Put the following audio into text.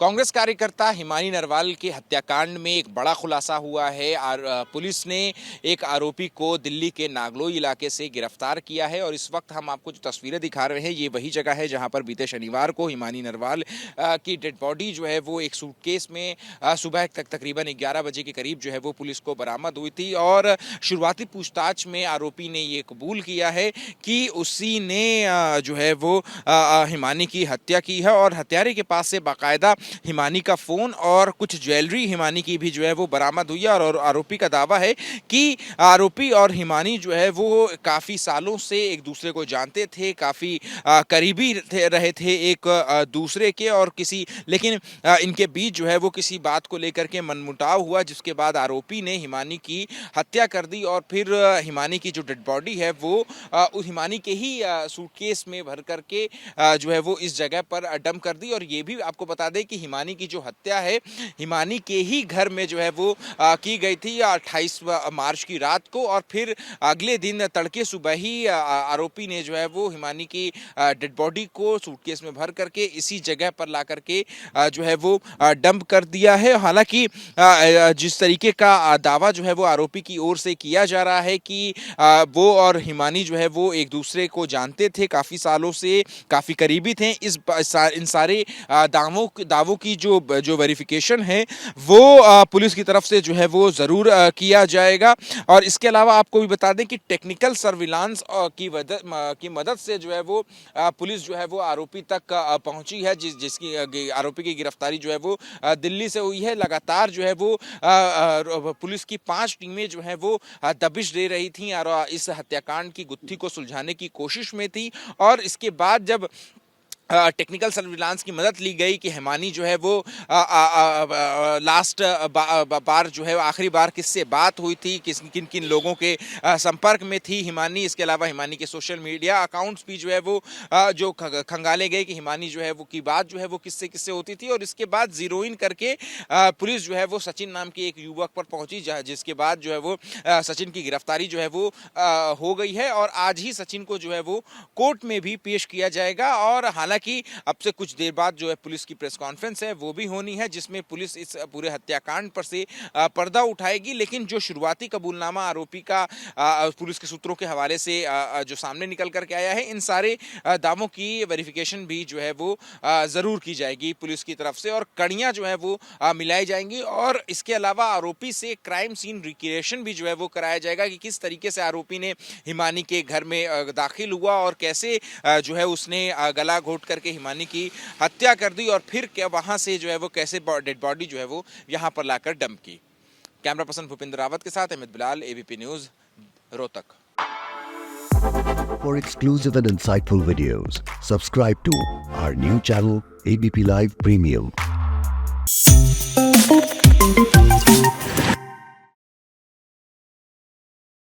कांग्रेस कार्यकर्ता हिमानी नरवाल के हत्याकांड में एक बड़ा खुलासा हुआ है और पुलिस ने एक आरोपी को दिल्ली के नागलोई इलाके से गिरफ्तार किया है। और इस वक्त हम आपको जो तस्वीरें दिखा रहे हैं ये वही जगह है जहां पर बीते शनिवार को हिमानी नरवाल की डेड बॉडी जो है वो एक सूटकेस में सुबह तक तकरीबन 11 बजे के करीब जो है वो पुलिस को बरामद हुई थी। और शुरुआती पूछताछ में आरोपी ने ये कबूल किया है कि उसी ने जो है वो हिमानी की हत्या की है। और हत्यारे के पास से बाकायदा हिमानी का फोन और कुछ ज्वेलरी हिमानी की भी जो है वो बरामद हुई है। और आरोपी का दावा है कि आरोपी और हिमानी जो है वो काफी सालों से एक दूसरे को जानते थे, काफी करीबी रहे थे एक दूसरे के। और लेकिन इनके बीच जो है वो किसी बात को लेकर के मनमुटाव हुआ, जिसके बाद आरोपी ने हिमानी की हत्या कर दी। और फिर हिमानी की जो डेड बॉडी है वो उस हिमानी के ही सूटकेस में भर करके जो है वो इस जगह पर डंप कर दी। और ये भी आपको बता दें कि हिमानी की जो हत्या है हिमानी के ही घर में जो है वो की गई थी 28 मार्च की रात को। और फिर अगले दिन तड़के सुबह ही आरोपी ने जो है वो हिमानी की डेड बॉडी को सूटकेस में भर करके इसी जगह पर ला करके जो है वो डंप कर दिया है। हालांकि जिस तरीके का दावा जो है वो आरोपी की ओर से किया जा रहा है कि वो और हिमानी जो है वो एक दूसरे को जानते थे, काफ़ी सालों से काफ़ी करीबी थे। इन सारे दावों की जो वेरिफिकेशन है वो पुलिस की तरफ से जो है वो ज़रूर किया जाएगा। और इसके अलावा आपको भी बता दें कि टेक्निकल सर्विलांस की मदद से जो है वो पुलिस जो है वो आरोपी तक पहुंची है, जिसकी आरोपी की गिरफ्तारी जो है वो दिल्ली से हुई है। लगातार जो है वो पुलिस की 5 टीमें जो है वो दबिश दे रही थी और इस हत्याकांड की गुत्थी को सुलझाने की कोशिश में थी। और इसके बाद जब टेक्निकल सर्विलांस की मदद ली गई कि हिमानी जो है वो लास्ट बार जो है आखिरी बार किससे बात हुई थी, किन किन लोगों के संपर्क में थी हिमानी। इसके अलावा हिमानी के सोशल मीडिया अकाउंट्स भी जो है वो जो खंगाले गए कि हिमानी जो है वो की बात जो है वो किससे किससे होती थी। और इसके बाद जीरो इन करके पुलिस जो है वो सचिन नाम के एक युवक पर पहुंची, जिसके बाद जो है वो सचिन की गिरफ्तारी जो है वो हो गई है। और आज ही सचिन को जो है वो कोर्ट में भी पेश किया जाएगा। और हालांकि कि अब से कुछ देर बाद जो है पुलिस की प्रेस कॉन्फ्रेंस है वो भी होनी है, जिसमें पुलिस इस पूरे हत्याकांड पर से पर्दा उठाएगी। लेकिन जो शुरुआती कबूलनामा आरोपी का पुलिस के सूत्रों के हवाले से जो सामने निकल करके आया है, इन सारे दावों की वेरिफिकेशन भी जो है वो जरूर की जाएगी पुलिस की तरफ से और कड़ियां जो है वो मिलाई जाएंगी। और इसके अलावा आरोपी से क्राइम सीन रिक्रिएशन भी जो है वो कराया जाएगा कि किस तरीके से आरोपी ने हिमानी के घर में दाखिल हुआ और कैसे जो है उसने गला घोट करके हिमानी की हत्या कर दी और फिर क्या वहां से जो है वो कैसे डेड बॉडी जो है वो यहां पर लाकर डंप की। कैमरा पर्सन भूपिंदर रावत के साथ Amit Bilal, ABP news, Rohtak. For exclusive and insightful videos, subscribe to our new channel ABP Live Premium.